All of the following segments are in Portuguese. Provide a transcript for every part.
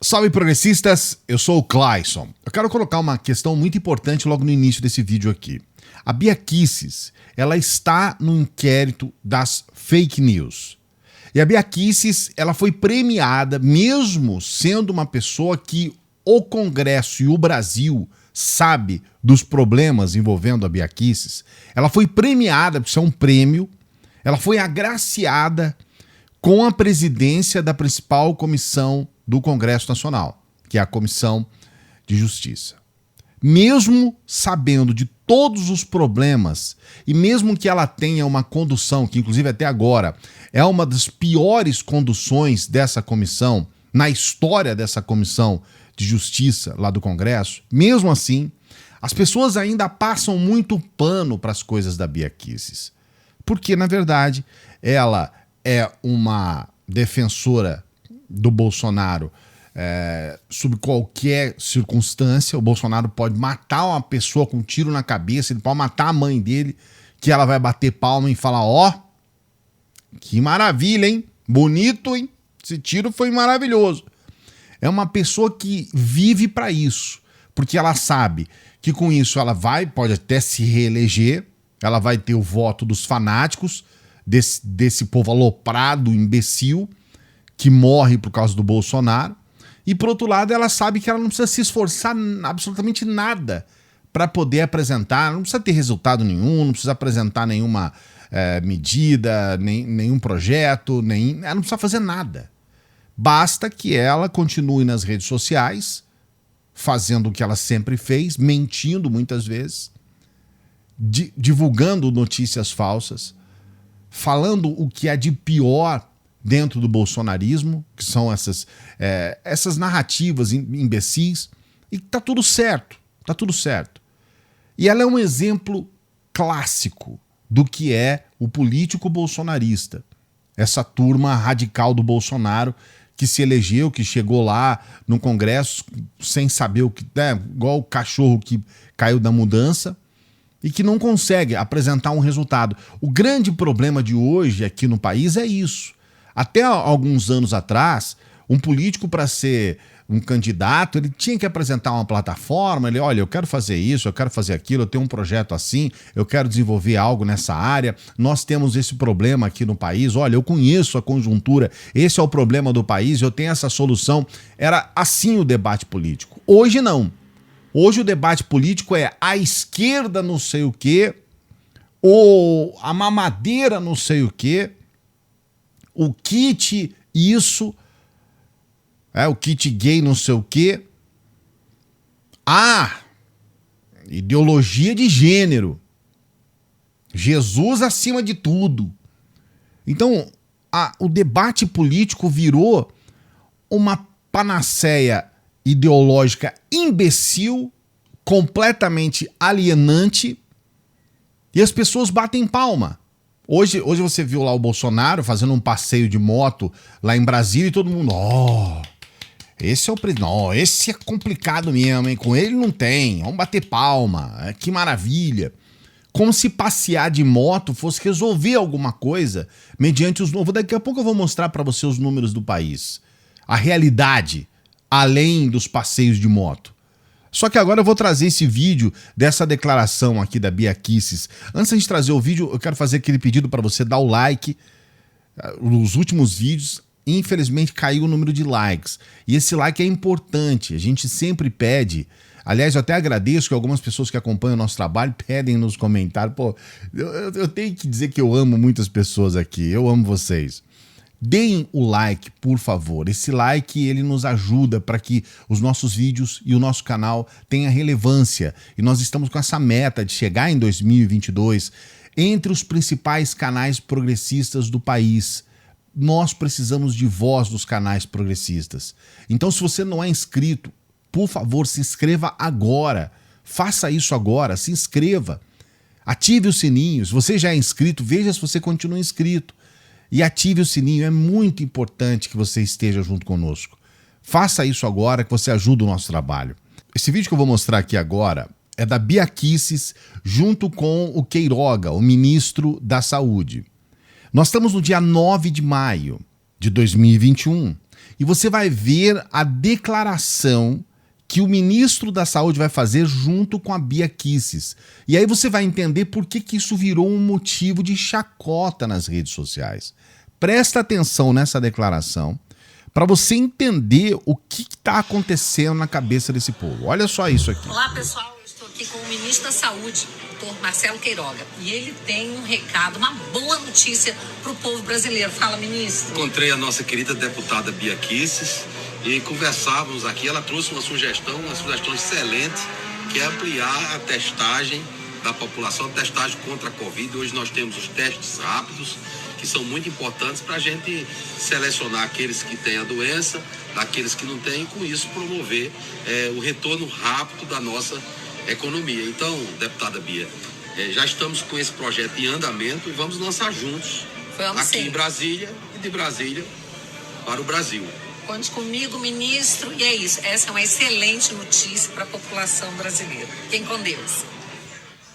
Salve progressistas, eu sou o Clayson. Eu quero colocar uma questão muito importante logo no início desse vídeo aqui. A Bia Kicis, ela está no inquérito das fake news. E a Bia Kicis, ela foi premiada, mesmo sendo uma pessoa que o Congresso e o Brasil sabe dos problemas envolvendo a Bia Kicis. Ela foi premiada, porque isso é um prêmio, ela foi agraciada com a presidência da principal comissão do Congresso Nacional, que é a Comissão de Justiça. Mesmo sabendo de todos os problemas, e mesmo que ela tenha uma condução, que inclusive até agora é uma das piores conduções dessa comissão, na história dessa Comissão de Justiça lá do Congresso, mesmo assim, as pessoas ainda passam muito pano para as coisas da Bia Kicis. Porque, na verdade, ela é uma defensora do Bolsonaro sob qualquer circunstância. O Bolsonaro pode matar uma pessoa com um tiro na cabeça, ele pode matar a mãe dele, que ela vai bater palma e falar: ó, que maravilha, hein? Bonito, hein? Esse tiro foi maravilhoso. É uma pessoa que vive para isso, porque ela sabe que com isso ela pode até se reeleger, ela vai ter o voto dos fanáticos, desse povo aloprado, imbecil, que morre por causa do Bolsonaro. E, por outro lado, ela sabe que ela não precisa se esforçar absolutamente nada para poder apresentar, não precisa ter resultado nenhum, não precisa apresentar nenhuma medida, nenhum projeto, ela não precisa fazer nada. Basta que ela continue nas redes sociais, fazendo o que ela sempre fez, mentindo muitas vezes, divulgando notícias falsas, falando o que é de pior dentro do bolsonarismo, que são essas narrativas imbecis, e tá tudo certo, tá tudo certo. E ela é um exemplo clássico do que é o político bolsonarista, essa turma radical do Bolsonaro que se elegeu, que chegou lá no Congresso sem saber o que é, igual o cachorro que caiu da mudança, e que não consegue apresentar um resultado. O grande problema de hoje aqui no país é isso. Até alguns anos atrás, um político, para ser um candidato, ele tinha que apresentar uma plataforma, olha, eu quero fazer isso, eu quero fazer aquilo, eu tenho um projeto assim, eu quero desenvolver algo nessa área, nós temos esse problema aqui no país, olha, eu conheço a conjuntura, esse é o problema do país, eu tenho essa solução. Era assim o debate político. Hoje não. Hoje o debate político é a esquerda não sei o quê, ou a mamadeira não sei o quê, o kit isso, o kit gay não sei o quê, ideologia de gênero, Jesus acima de tudo. Então o debate político virou uma panaceia ideológica imbecil, completamente alienante, e as pessoas batem palma. Hoje você viu lá o Bolsonaro fazendo um passeio de moto lá em Brasília e todo mundo, esse é o presidente, esse é complicado mesmo, hein? Com ele não tem, vamos bater palma, que maravilha. Como se passear de moto fosse resolver alguma coisa mediante os novos. Daqui a pouco eu vou mostrar para você os números do país, a realidade, além dos passeios de moto. Só que agora eu vou trazer esse vídeo dessa declaração aqui da Bia Kicis. Antes de trazer o vídeo, eu quero fazer aquele pedido para você dar o like. Nos últimos vídeos, infelizmente, caiu o número de likes. E esse like é importante, a gente sempre pede. Aliás, eu até agradeço que algumas pessoas que acompanham o nosso trabalho pedem nos comentários. Pô, eu tenho que dizer que eu amo muitas pessoas aqui, eu amo vocês. Deem o like, por favor. Esse like, ele nos ajuda para que os nossos vídeos e o nosso canal tenham relevância. E nós estamos com essa meta de chegar em 2022 entre os principais canais progressistas do país. Nós precisamos de voz dos canais progressistas. Então, se você não é inscrito, por favor, se inscreva agora. Faça isso agora, se inscreva. Ative o sininho. Se você já é inscrito, veja se você continua inscrito. E ative o sininho, é muito importante que você esteja junto conosco. Faça isso agora que você ajuda o nosso trabalho. Esse vídeo que eu vou mostrar aqui agora é da Bia Kicis junto com o Queiroga, o ministro da Saúde. Nós estamos no dia 9 de maio de 2021. E você vai ver a declaração que o ministro da Saúde vai fazer junto com a Bia Kicis. E aí você vai entender por que isso virou um motivo de chacota nas redes sociais. Presta atenção nessa declaração para você entender o que está acontecendo na cabeça desse povo. Olha só isso aqui. Olá, pessoal. Eu estou aqui com o ministro da Saúde, doutor Marcelo Queiroga. E ele tem um recado, uma boa notícia para o povo brasileiro. Fala, ministro. Encontrei a nossa querida deputada Bia Kicis e conversávamos aqui. Ela trouxe uma sugestão excelente, que é ampliar a testagem da população, a testagem contra a Covid. Hoje nós temos os testes rápidos, que são muito importantes para a gente selecionar aqueles que têm a doença, daqueles que não têm, e com isso promover o retorno rápido da nossa economia. Então, deputada Bia, já estamos com esse projeto em andamento e vamos lançar juntos aqui em Brasília e de Brasília para o Brasil. Conte comigo, ministro, e é isso. Essa é uma excelente notícia para a população brasileira. Fiquem com Deus.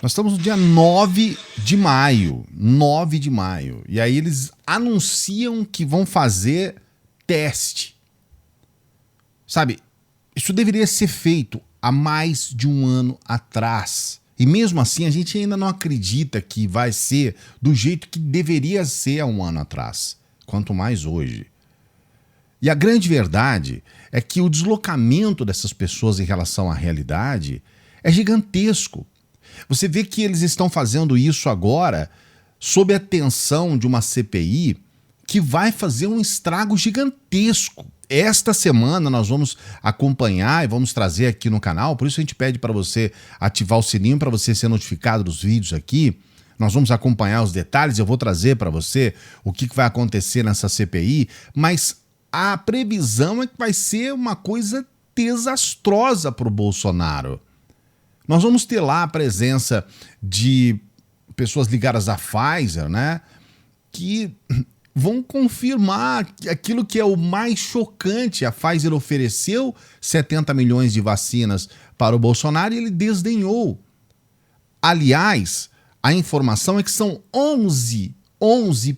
Nós estamos no dia 9 de maio. 9 de maio. E aí eles anunciam que vão fazer teste. Sabe, isso deveria ser feito há mais de um ano atrás. E mesmo assim a gente ainda não acredita que vai ser do jeito que deveria ser há um ano atrás. Quanto mais hoje. E a grande verdade é que o deslocamento dessas pessoas em relação à realidade é gigantesco. Você vê que eles estão fazendo isso agora sob a tensão de uma CPI que vai fazer um estrago gigantesco. Esta semana nós vamos acompanhar e vamos trazer aqui no canal, por isso a gente pede para você ativar o sininho para você ser notificado dos vídeos aqui. Nós vamos acompanhar os detalhes, eu vou trazer para você o que vai acontecer nessa CPI, mas a previsão é que vai ser uma coisa desastrosa para o Bolsonaro. Nós vamos ter lá a presença de pessoas ligadas à Pfizer, né, que vão confirmar aquilo que é o mais chocante. A Pfizer ofereceu 70 milhões de vacinas para o Bolsonaro e ele desdenhou. Aliás, a informação é que são 11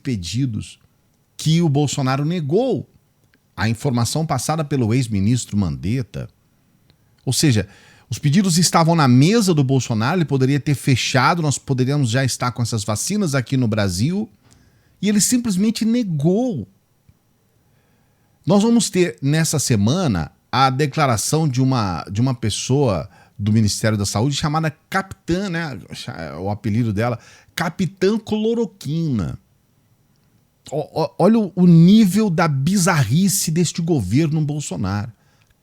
pedidos que o Bolsonaro negou. A informação passada pelo ex-ministro Mandetta. Ou seja, os pedidos estavam na mesa do Bolsonaro, ele poderia ter fechado, nós poderíamos já estar com essas vacinas aqui no Brasil, e ele simplesmente negou. Nós vamos ter nessa semana a declaração de uma pessoa do Ministério da Saúde chamada Capitã, né? O apelido dela, Capitã Cloroquina. Olha o nível da bizarrice deste governo Bolsonaro.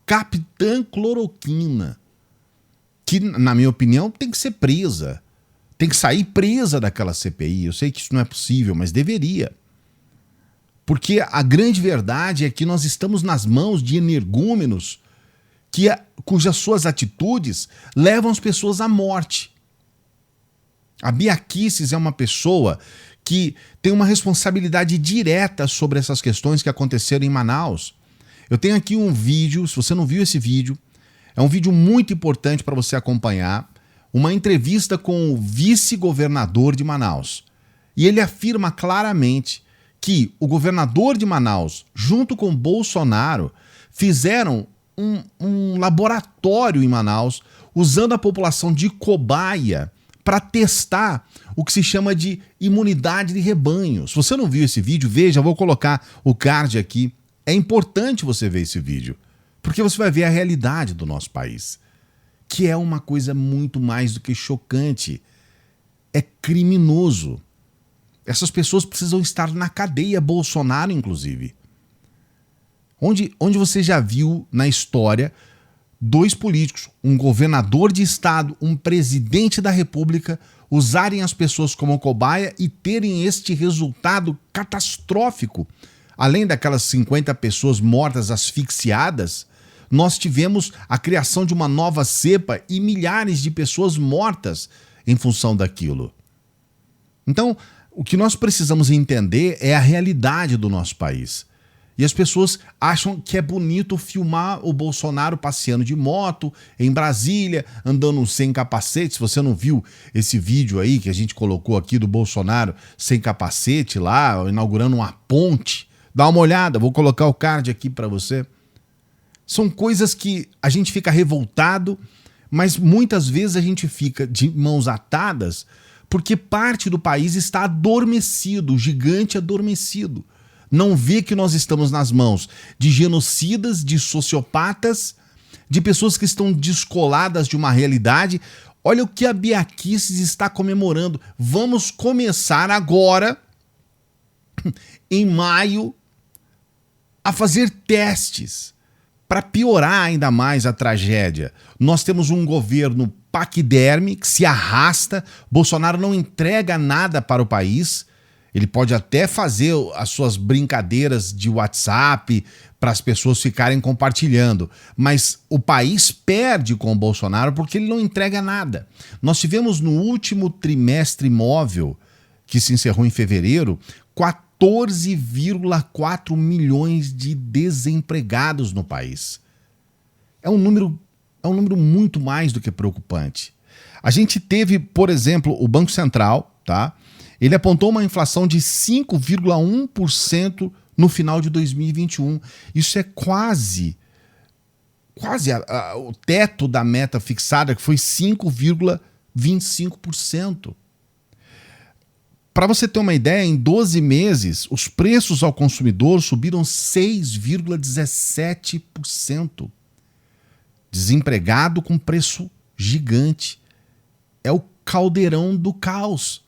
Capitã Cloroquina, que, na minha opinião, tem que ser presa. Tem que sair presa daquela CPI. Eu sei que isso não é possível, mas deveria. Porque a grande verdade é que nós estamos nas mãos de energúmenos cujas suas atitudes levam as pessoas à morte. A Bia Kicis é uma pessoa que tem uma responsabilidade direta sobre essas questões que aconteceram em Manaus. Eu tenho aqui um vídeo, se você não viu esse vídeo, é um vídeo muito importante para você acompanhar, uma entrevista com o vice-governador de Manaus. E ele afirma claramente que o governador de Manaus, junto com Bolsonaro, fizeram um laboratório em Manaus, usando a população de cobaia para testar o que se chama de imunidade de rebanho. Se você não viu esse vídeo, veja, eu vou colocar o card aqui. É importante você ver esse vídeo, porque você vai ver a realidade do nosso país, que é uma coisa muito mais do que chocante. É criminoso. Essas pessoas precisam estar na cadeia, Bolsonaro inclusive. Onde você já viu na história dois políticos, um governador de estado, um presidente da república, usarem as pessoas como cobaia e terem este resultado catastrófico? Além daquelas 50 pessoas mortas asfixiadas, nós tivemos a criação de uma nova cepa e milhares de pessoas mortas em função daquilo. Então, o que nós precisamos entender é a realidade do nosso país. E as pessoas acham que é bonito filmar o Bolsonaro passeando de moto em Brasília, andando sem capacete. Se você não viu esse vídeo aí que a gente colocou aqui do Bolsonaro sem capacete lá, inaugurando uma ponte Dá uma olhada, vou colocar o card aqui para você. São coisas que a gente fica revoltado, mas muitas vezes a gente fica de mãos atadas porque parte do país está adormecido, o gigante adormecido. Não vê que nós estamos nas mãos de genocidas, de sociopatas, de pessoas que estão descoladas de uma realidade. Olha o que a Bia Kicis está comemorando. Vamos começar agora, em maio, a fazer testes para piorar ainda mais a tragédia. Nós temos um governo paquiderme que se arrasta. Bolsonaro não entrega nada para o país. Ele pode até fazer as suas brincadeiras de WhatsApp para as pessoas ficarem compartilhando, mas o país perde com o Bolsonaro porque ele não entrega nada. Nós tivemos no último trimestre móvel, que se encerrou em fevereiro, 14,4 milhões de desempregados no país. É um número muito mais do que preocupante. A gente teve, por exemplo, o Banco Central, tá? Ele apontou uma inflação de 5,1% no final de 2021. Isso é quase o teto da meta fixada, que foi 5,25%. Para você ter uma ideia, em 12 meses, os preços ao consumidor subiram 6,17%. Desempregado com preço gigante. É o caldeirão do caos.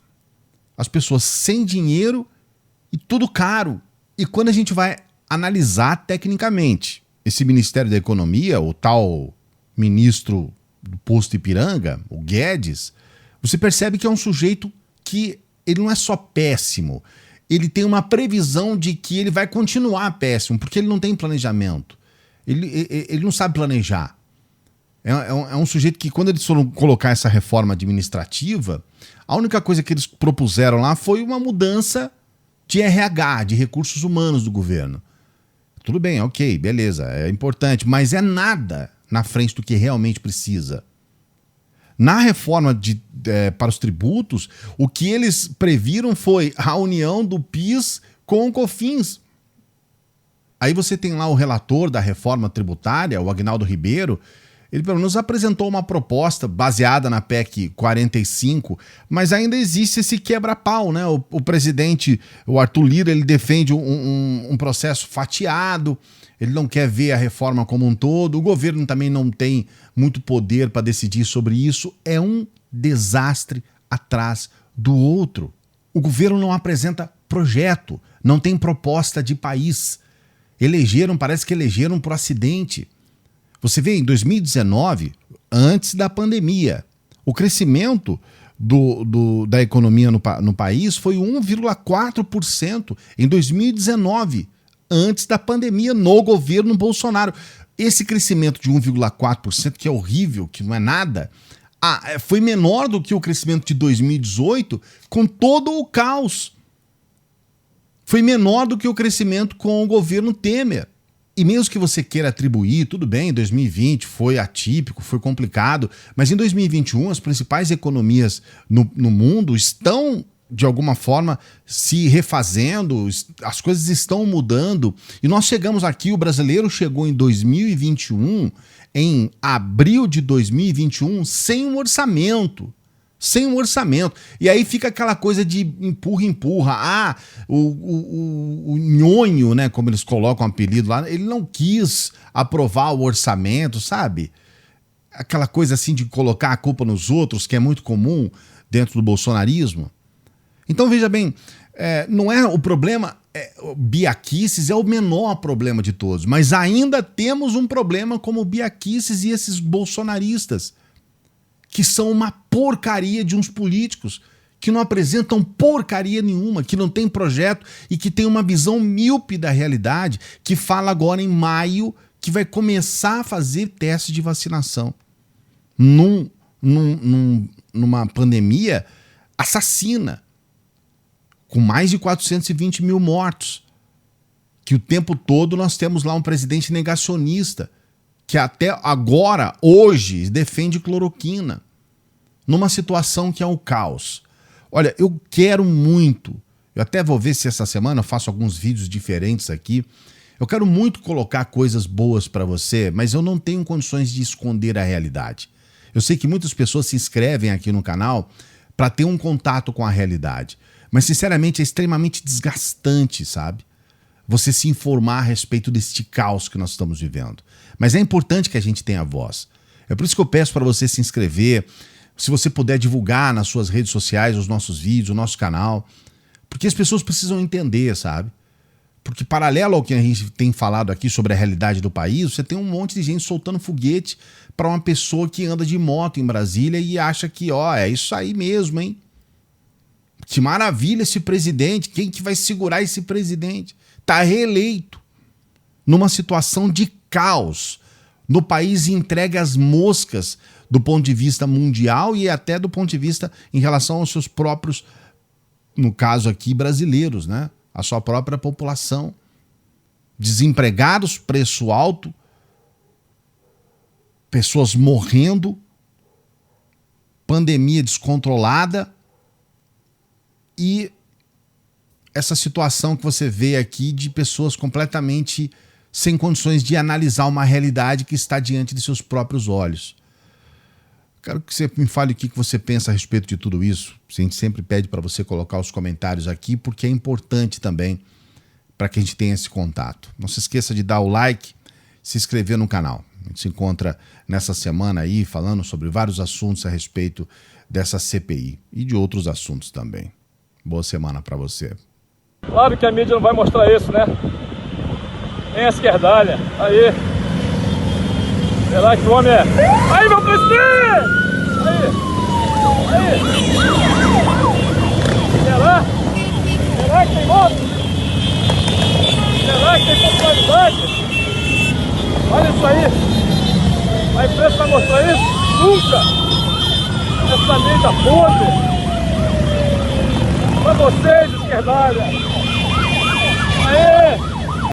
As pessoas sem dinheiro e tudo caro. E quando a gente vai analisar tecnicamente esse Ministério da Economia, o tal ministro do posto Ipiranga, o Guedes, você percebe que é um sujeito que ele não é só péssimo, ele tem uma previsão de que ele vai continuar péssimo, porque ele não tem planejamento. Ele não sabe planejar. É um sujeito que, quando eles foram colocar essa reforma administrativa, a única coisa que eles propuseram lá foi uma mudança de RH, de recursos humanos do governo. Tudo bem, ok, beleza, é importante, mas é nada na frente do que realmente precisa. Na reforma para os tributos, o que eles previram foi a união do PIS com o COFINS. Aí você tem lá o relator da reforma tributária, o Agnaldo Ribeiro. Ele pelo menos apresentou uma proposta baseada na PEC 45, mas ainda existe esse quebra-pau, né? O presidente, o Arthur Lira, ele defende um processo fatiado, ele não quer ver a reforma como um todo, o governo também não tem muito poder para decidir sobre isso. É um desastre atrás do outro. O governo não apresenta projeto, não tem proposta de país. Parece que elegeram por acidente. Você vê, em 2019, antes da pandemia, o crescimento da economia no país foi 1,4% em 2019, antes da pandemia, no governo Bolsonaro. Esse crescimento de 1,4%, que é horrível, que não é nada, foi menor do que o crescimento de 2018, com todo o caos. Foi menor do que o crescimento com o governo Temer. E mesmo que você queira atribuir, tudo bem, 2020 foi atípico, foi complicado, mas em 2021 as principais economias no mundo estão, de alguma forma, se refazendo, as coisas estão mudando. E nós chegamos aqui, o brasileiro chegou em 2021, em abril de 2021, sem um orçamento. E aí fica aquela coisa de empurra. O nhonho, né, como eles colocam o apelido lá, ele não quis aprovar o orçamento, sabe? Aquela coisa assim de colocar a culpa nos outros, que é muito comum dentro do bolsonarismo. Então, veja bem, não é o problema, Bia Kicis é o menor problema de todos, mas ainda temos um problema como Bia Kicis e esses bolsonaristas, que são uma porcaria de uns políticos, que não apresentam porcaria nenhuma, que não tem projeto e que tem uma visão míope da realidade, que fala agora em maio que vai começar a fazer teste de vacinação. Numa pandemia assassina, com mais de 420 mil mortos, que o tempo todo nós temos lá um presidente negacionista, que até agora, hoje, defende cloroquina, numa situação que é um caos. Olha, eu quero muito Eu até vou ver se essa semana eu faço alguns vídeos diferentes aqui. Eu quero muito colocar coisas boas para você, mas eu não tenho condições de esconder a realidade. Eu sei que muitas pessoas se inscrevem aqui no canal para ter um contato com a realidade. Mas, sinceramente, é extremamente desgastante, sabe? Você se informar a respeito deste caos que nós estamos vivendo. Mas é importante que a gente tenha voz. É por isso que eu peço para você se inscrever, se você puder divulgar nas suas redes sociais os nossos vídeos, o nosso canal. Porque as pessoas precisam entender, sabe? Porque paralelo ao que a gente tem falado aqui sobre a realidade do país, você tem um monte de gente soltando foguete para uma pessoa que anda de moto em Brasília e acha que, ó, é isso aí mesmo, hein? Que maravilha esse presidente, quem que vai segurar esse presidente? Tá reeleito, numa situação de caos, no país entregue às moscas do ponto de vista mundial e até do ponto de vista em relação aos seus próprios, no caso aqui, brasileiros, né? A sua própria população. Desempregados, preço alto, pessoas morrendo, pandemia descontrolada e essa situação que você vê aqui de pessoas completamente sem condições de analisar uma realidade que está diante de seus próprios olhos. Quero que você me fale o que você pensa a respeito de tudo isso. A gente sempre pede para você colocar os comentários aqui, porque é importante também para que a gente tenha esse contato. Não se esqueça de dar o like, se inscrever no canal. A gente se encontra nessa semana aí falando sobre vários assuntos a respeito dessa CPI e de outros assuntos também. Boa semana para você. Claro que a mídia não vai mostrar isso, né? Nem a esquerdalha. Aí. Será que o homem é... Aí, meu presidente! Aí! Será? Será que tem voto? Será que tem popularidade? Olha isso aí! A imprensa vai mostrar isso? Nunca! Essa mídia podre! Pra vocês, esquerdalha!